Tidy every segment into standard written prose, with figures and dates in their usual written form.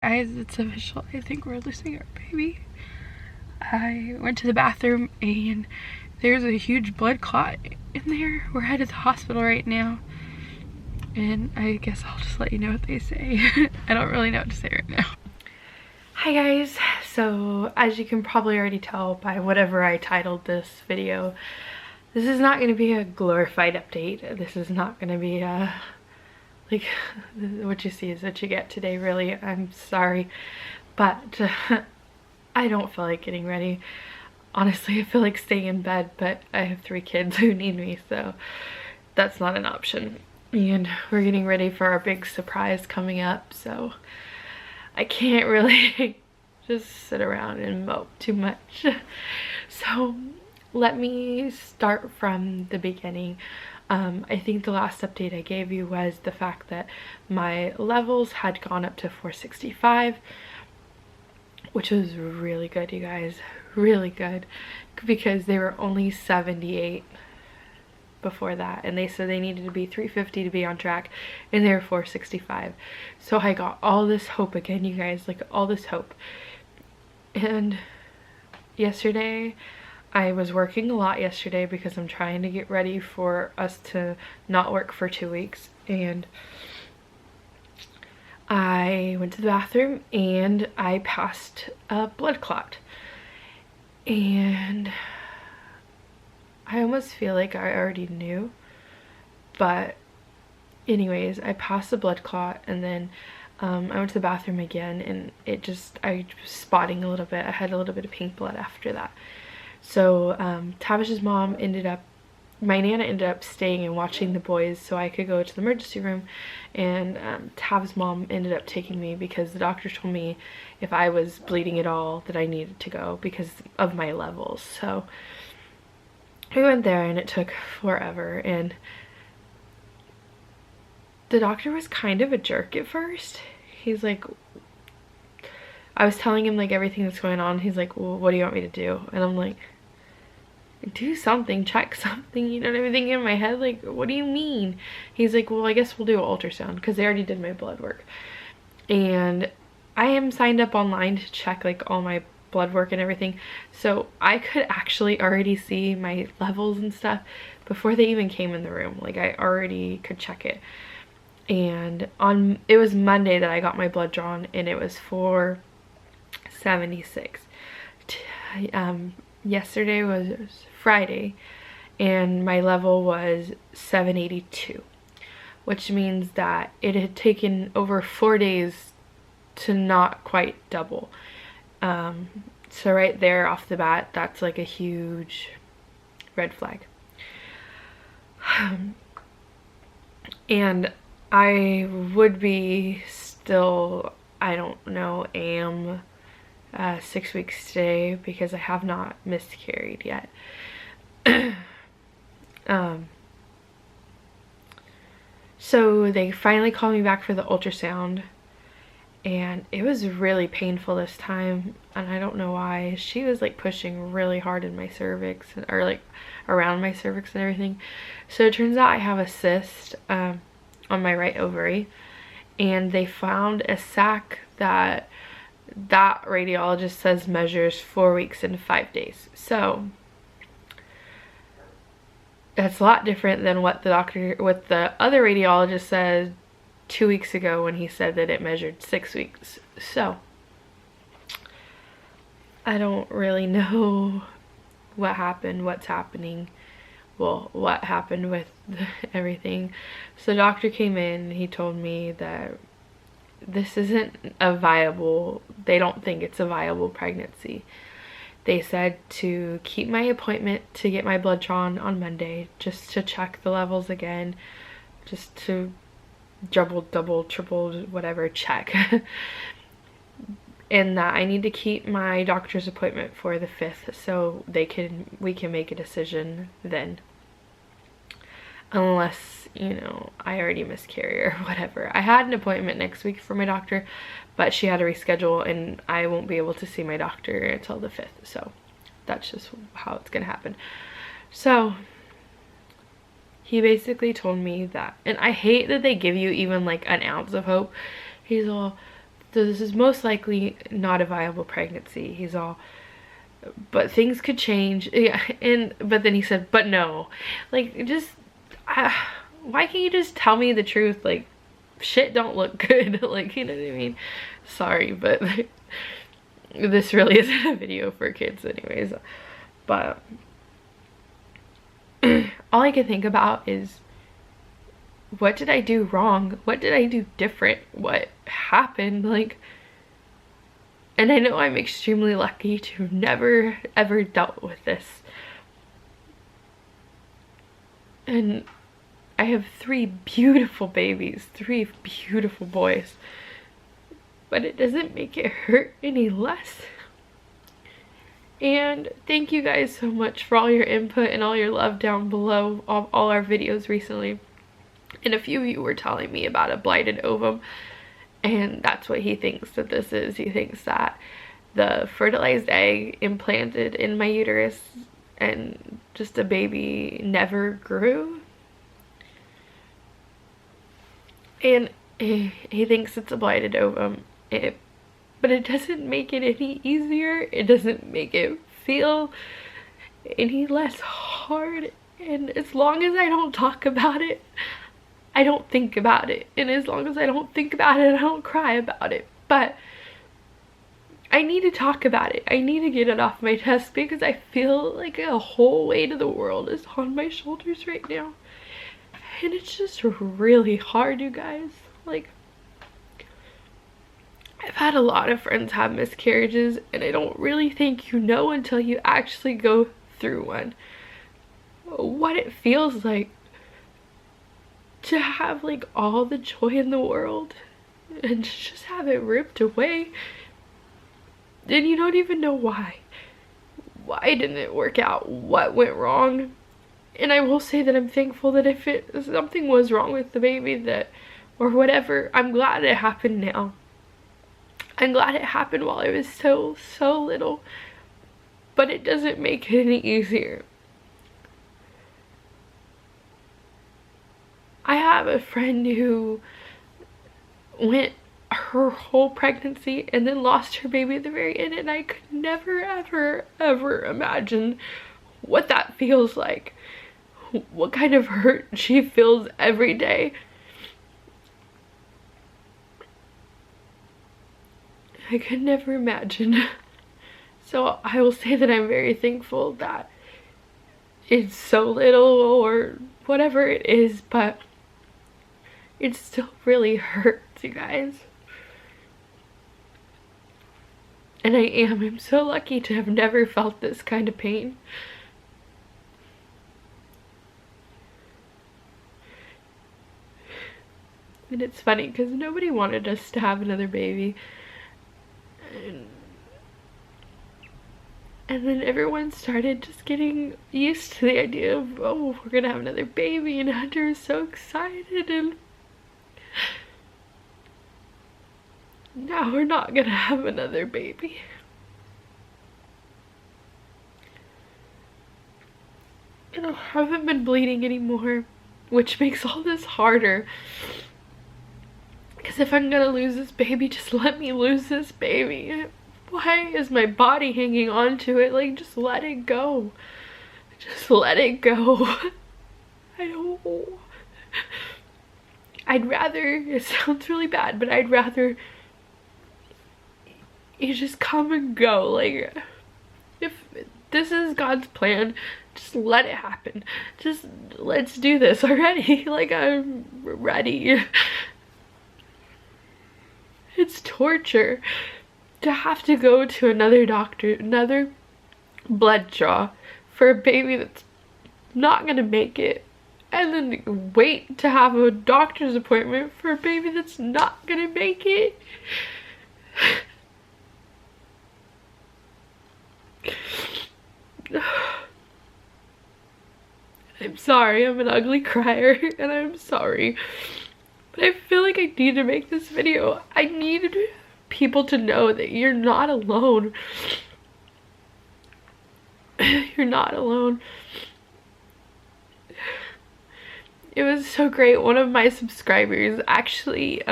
Guys, it's official. I think we're losing our baby. I went to the bathroom and there's a huge blood clot in there. We're headed to the hospital right now. And I guess I'll just let you know what they say. I don't really know what to say right now. Hi guys. So as you can probably already tell by whatever I titled this video, this is not going to be a glorified update. This is not going to be a like what you see is what you get today, really. I'm sorry, but I don't feel like getting ready. Honestly, I feel like staying in bed, but I have 3 kids who need me, so that's not an option. And we're getting ready for our big surprise coming up, so I can't really just sit around and mope too much. So let me start from the beginning. I think the last update I gave you was the fact that my levels had gone up to 465, which was really good, you guys. Really good, because they were only 78 before that, and they said they needed to be 350 to be on track, and they were 465. So I got all this hope again, you guys, like all this hope. And yesterday, I was working a lot yesterday because I'm trying to get ready for us to not work for 2 weeks, and I went to the bathroom and I passed a blood clot, and I almost feel like I already knew, but anyways, I passed the blood clot, and then I went to the bathroom again, and I was spotting a little bit. I had a little bit of pink blood after that. So Tavish's mom my Nana ended up staying and watching the boys so I could go to the emergency room, and Tav's mom ended up taking me because the doctor told me if I was bleeding at all that I needed to go because of my levels. So we went there, and it took forever, and the doctor was kind of a jerk at first. He's like, I was telling him like everything that's going on. He's like, well, what do you want me to do? And I'm like, do something, check something, you know, and everything in my head, like, what do you mean? He's like, well, I guess we'll do an ultrasound, because they already did my blood work. And I am signed up online to check like all my blood work and everything, so I could actually already see my levels and stuff before they even came in the room. Like, I already could check it. And it was Monday that I got my blood drawn, and it was 476. Yesterday was Friday, and my level was 782, which means that it had taken over 4 days to not quite double. So right there off the bat, that's like a huge red flag. And I would be still, I don't know, 6 weeks today because I have not miscarried yet. So they finally called me back for the ultrasound, and it was really painful this time, and I don't know why. She was like pushing really hard in my cervix, or like around my cervix and everything. So it turns out I have a cyst on my right ovary, and they found a sac that radiologist says measures 4 weeks and 5 days. So that's a lot different than what the other radiologist said 2 weeks ago when he said that it measured 6 weeks. So I don't really know what happened, what's happening. Well, what happened with everything. So the doctor came in and he told me that this isn't a viable, they don't think it's a viable pregnancy. They said to keep my appointment to get my blood drawn on Monday, just to check the levels again, just to double, triple, whatever, check. And that I need to keep my doctor's appointment for the 5th so we can make a decision then. Unless, you know, I already miscarry or whatever. I had an appointment next week for my doctor, but she had to reschedule, and I won't be able to see my doctor until the 5th. So that's just how it's gonna happen. So he basically told me that, and I hate that they give you even like an ounce of hope. He's all, So this is most likely not a viable pregnancy. He's all, but things could change. Yeah, but then he said, but no. Like, just, why can't you just tell me the truth? Like, shit don't look good. Like, you know what I mean? Sorry, but this really isn't a video for kids anyways. But all I can think about is, what did I do wrong? What did I do different? What happened? Like, and I know I'm extremely lucky to have never ever dealt with this. And I have 3 beautiful babies, 3 beautiful boys. But it doesn't make it hurt any less. And thank you guys so much for all your input and all your love down below all our videos recently. And a few of you were telling me about a blighted ovum, and that's what he thinks that this is. He thinks that the fertilized egg implanted in my uterus and just a baby never grew. And he thinks it's a blighted ovum, but it doesn't make it any easier. It doesn't make it feel any less hard. And as long as I don't talk about it, I don't think about it. And as long as I don't think about it, I don't cry about it. But I need to talk about it. I need to get it off my chest because I feel like a whole weight of the world is on my shoulders right now. And it's just really hard, you guys. Like, I've had a lot of friends have miscarriages, and I don't really think you know until you actually go through one what it feels like to have like all the joy in the world and to just have it ripped away, and you don't even know why didn't it work out, what went wrong. And I will say that I'm thankful that if something was wrong with the baby, that or whatever, I'm glad it happened now. I'm glad it happened while I was so little, but it doesn't make it any easier. I have a friend who went her whole pregnancy and then lost her baby at the very end, and I could never ever imagine what that feels like, what kind of hurt she feels every day. I could never imagine. So I will say that I'm very thankful that it's so little or whatever it is, but it still really hurts, you guys. And I'm so lucky to have never felt this kind of pain. And it's funny because nobody wanted us to have another baby. And then everyone started just getting used to the idea of, oh, we're gonna have another baby, and Hunter is so excited, and now we're not gonna have another baby. And I haven't been bleeding anymore, which makes all this harder. Because if I'm gonna lose this baby, just let me lose this baby. Why is my body hanging on to it? Like, just let it go. Just let it go. I don't know. I'd rather, it sounds really bad, but I'd rather you just come and go. Like, if this is God's plan, just let it happen. Just, let's do this already. Like, I'm ready. It's torture to have to go to another doctor, another blood draw for a baby that's not gonna make it, and then wait to have a doctor's appointment for a baby that's not gonna make it. I'm sorry, I'm an ugly crier, and I'm sorry. But I feel like I need to make this video. I need people to know that you're not alone. You're not alone. It was so great. One of my subscribers actually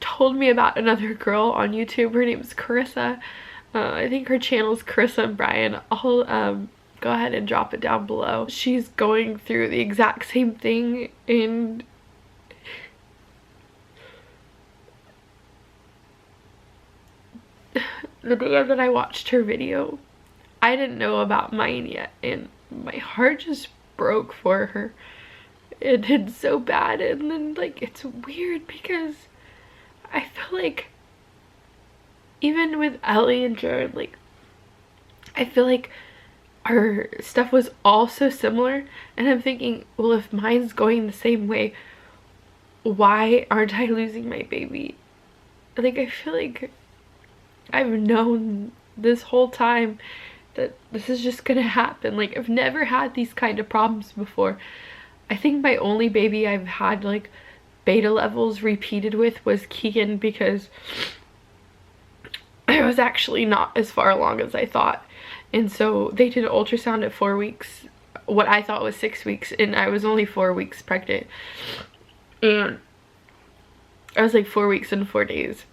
told me about another girl on YouTube. Her name is Carissa. I think her channel is Carissa and Brian. I'll go ahead and drop it down below. She's going through the exact same thing, and the day that I watched her video, I didn't know about mine yet, and my heart just broke for her. It did so bad. And then, like, it's weird because I feel like even with Ellie and Jared, like, I feel like our stuff was all so similar, and I'm thinking, well, if mine's going the same way, why aren't I losing my baby? Like, I feel like I've known this whole time that this is just gonna happen. Like, I've never had these kind of problems before. I think my only baby I've had like beta levels repeated with was Keegan, because I was actually not as far along as I thought. And so they did an ultrasound at 4 weeks, what I thought was 6 weeks, and I was only 4 weeks pregnant. And I was like 4 weeks and 4 days.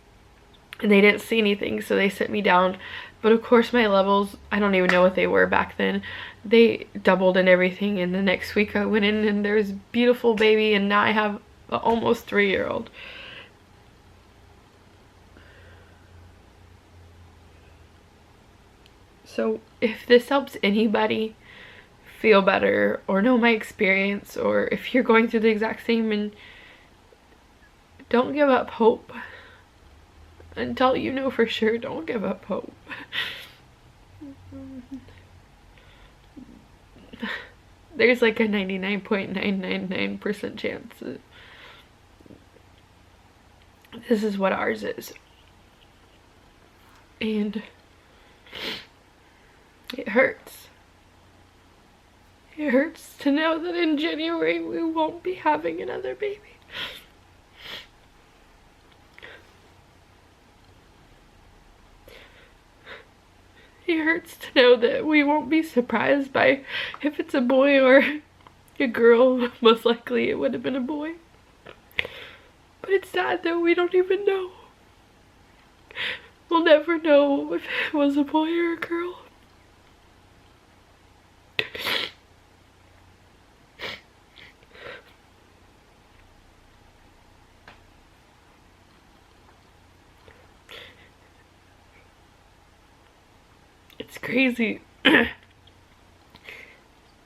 And they didn't see anything, so they sent me down. But of course my levels, I don't even know what they were back then. They doubled and everything, and the next week I went in and there was a beautiful baby, and now I have an almost 3-year-old. So if this helps anybody feel better or know my experience, or if you're going through the exact same, and don't give up hope. Until you know for sure, don't give up hope. There's like a 99.999% chance that this is what ours is. And it hurts. It hurts to know that in January we won't be having another baby. It hurts to know that we won't be surprised by if it's a boy or a girl. Most likely it would have been a boy. But it's sad that we don't even know. We'll never know if it was a boy or a girl. It's crazy that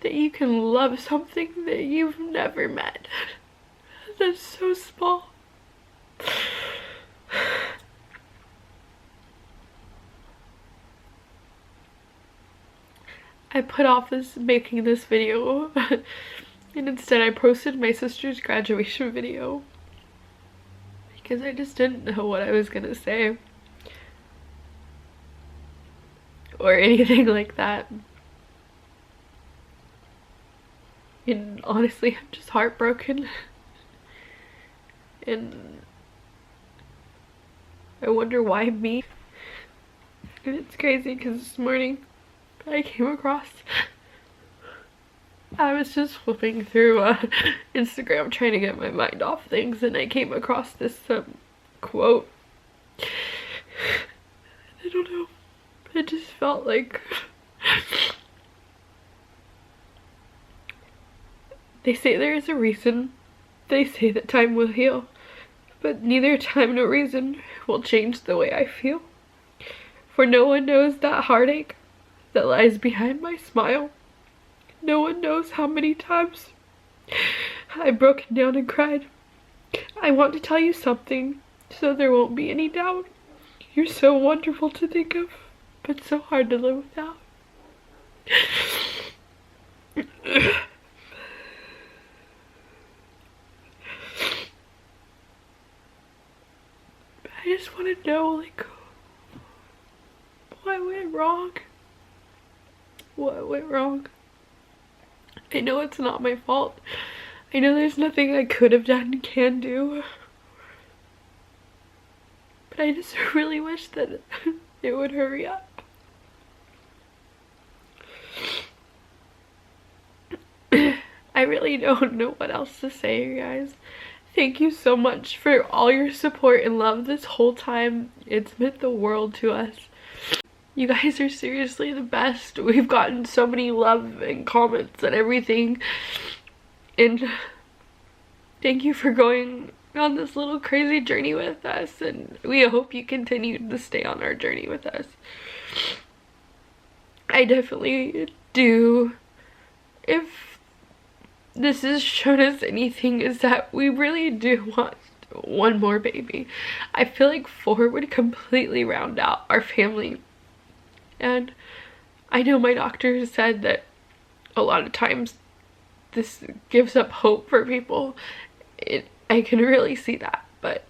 you can love something that you've never met. That's so small. I put off making this video and instead I posted my sister's graduation video because I just didn't know what I was gonna say or anything like that. And honestly, I'm just heartbroken. And I wonder why me. And it's crazy because this morning I came across, I was just flipping through Instagram trying to get my mind off things, and I came across this quote. I don't know, it just felt like they say there is a reason. They say that time will heal, but neither time nor reason will change the way I feel. For no one knows that heartache that lies behind my smile. No one knows how many times I've broken down and cried. I want to tell you something so there won't be any doubt. You're so wonderful to think of, but so hard to live without. I just want to know, like, what went wrong? What went wrong? I know it's not my fault. I know there's nothing I could have done, can do. But I just really wish that it would hurry up. I really don't know what else to say, you guys. Thank you so much for all your support and love this whole time. It's meant the world to us. You guys are seriously the best. We've gotten so many love and comments and everything. And thank you for going on this little crazy journey with us. And we hope you continue to stay on our journey with us. I definitely do. If this has shown us anything, is that we really do want one more baby. I feel like 4 would completely round out our family. And I know my doctor said that a lot of times this gives up hope for people. I can really see that, but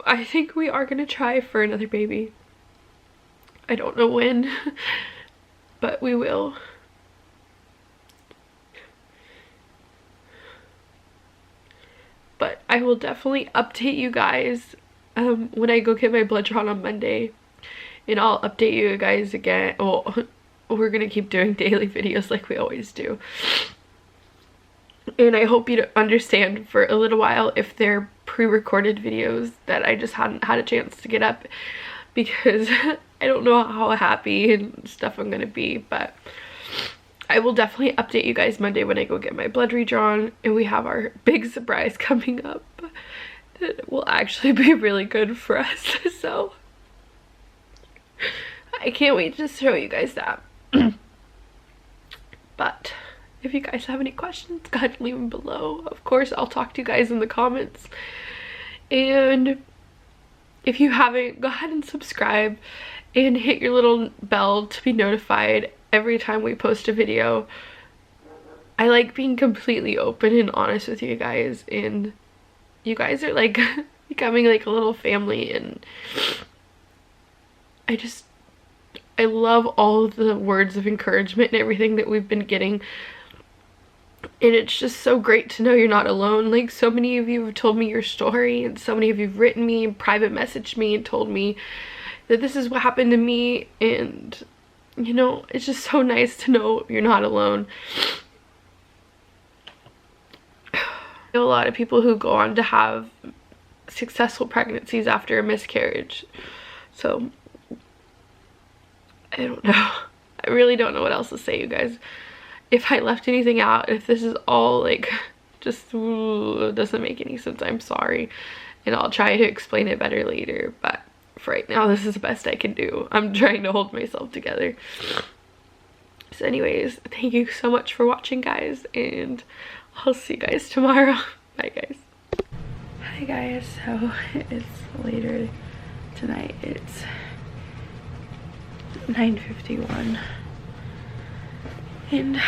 I think we are going to try for another baby. I don't know when, but we will. But I will definitely update you guys when I go get my blood drawn on Monday. And I'll update you guys again. Well, we're gonna keep doing daily videos like we always do. And I hope you understand for a little while if they're pre-recorded videos that I just hadn't had a chance to get up, because I don't know how happy and stuff I'm gonna be. But I will definitely update you guys Monday when I go get my blood redrawn, and we have our big surprise coming up that will actually be really good for us. So I can't wait to show you guys that. But if you guys have any questions, go ahead and leave them below. Of course, I'll talk to you guys in the comments. And if you haven't, go ahead and subscribe and hit your little bell to be notified every time we post a video. I like being completely open and honest with you guys, and you guys are like becoming like a little family, and I love all of the words of encouragement and everything that we've been getting. And it's just so great to know you're not alone. Like, so many of you have told me your story, and so many of you have written me and private messaged me and told me that this is what happened to me. And, you know, it's just so nice to know you're not alone. I know a lot of people who go on to have successful pregnancies after a miscarriage. So I don't know. I really don't know what else to say, you guys. If I left anything out, if this is all like just doesn't make any sense, I'm sorry. And I'll try to explain it better later. But for right now, this is the best I can do. I'm trying to hold myself together. So anyways, thank you so much for watching, guys. And I'll see you guys tomorrow. Bye, guys. Hi, guys. So it's later tonight. It's 9:51, and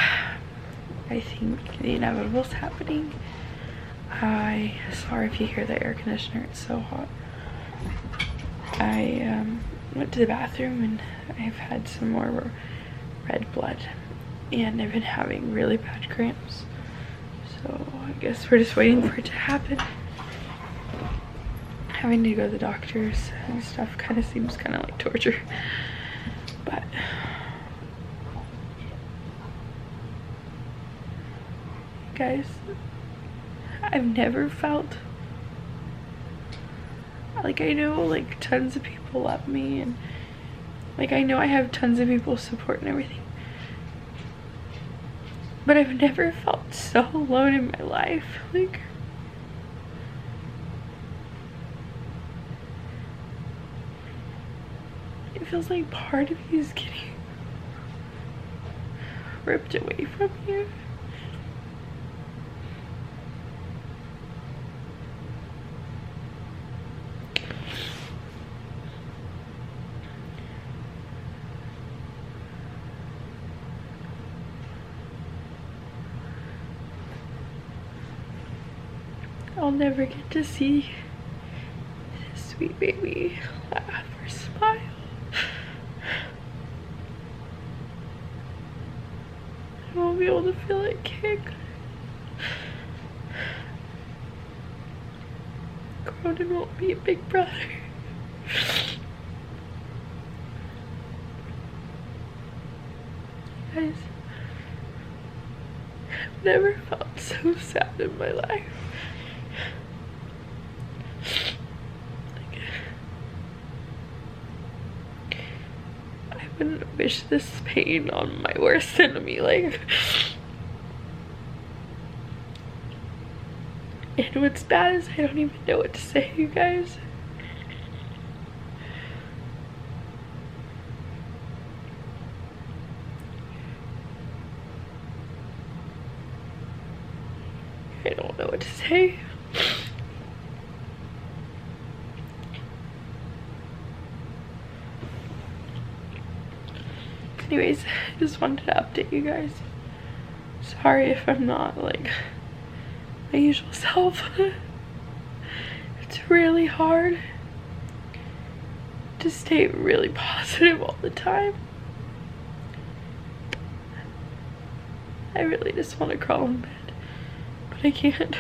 I think the inevitable is happening. Sorry if you hear the air conditioner, it's so hot. I went to the bathroom and I've had some more red blood, and I've been having really bad cramps, so I guess we're just waiting for it to happen. Having to go to the doctors and stuff kind of seems kind of like torture. But guys, I've never felt like, I know like tons of people love me, and like I know I have tons of people support and everything, but I've never felt so alone in my life. Like, it feels like part of you is getting ripped away from you. I'll never get to see this sweet baby laugh or smile. I won't be able to feel it kick. Cronin won't be a big brother. Guys, I've never felt so sad in my life. wouldn't wish this pain on my worst enemy, like. And what's bad is I don't even know what to say, you guys. I don't know what to say. Anyways, I just wanted to update you guys. Sorry if I'm not like my usual self. It's really hard to stay really positive all the time. I really just want to crawl in bed, but I can't.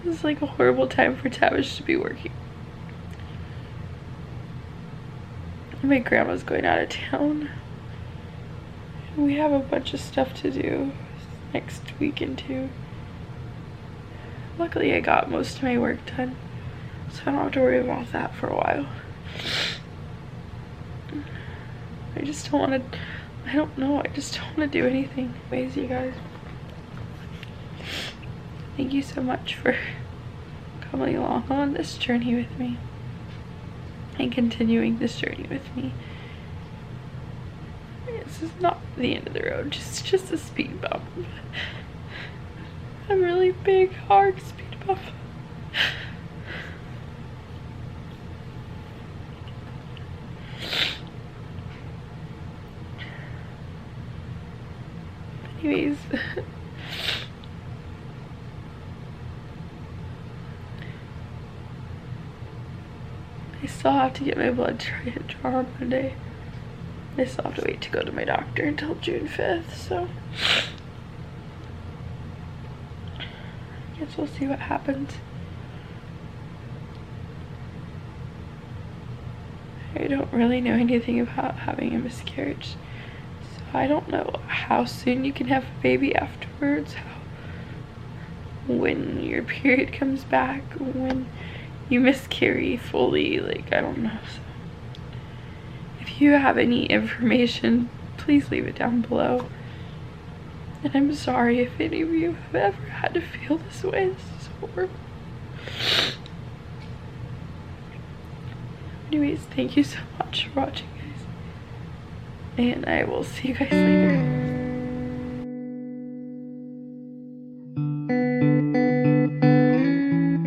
This is like a horrible time for Tavish to be working. My grandma's going out of town. We have a bunch of stuff to do next weekend too. Luckily I got most of my work done, so I don't have to worry about that for a while. I just don't want to, I don't know, I just don't want to do anything. Anyways, you guys, thank you so much for coming along on this journey with me and continuing this journey with me. This is not the end of the road, just a speed bump. A really big, hard speed bump. Anyways, I still have to get my blood drawn on Monday. I still have to wait to go to my doctor until June 5th, so I guess we'll see what happens. I don't really know anything about having a miscarriage, so I don't know how soon you can have a baby afterwards, when your period comes back, when you miscarry fully, like, I don't know. So if you have any information, please leave it down below. And I'm sorry if any of you have ever had to feel this way. This is horrible. Anyways, thank you so much for watching, guys. And I will see you guys later.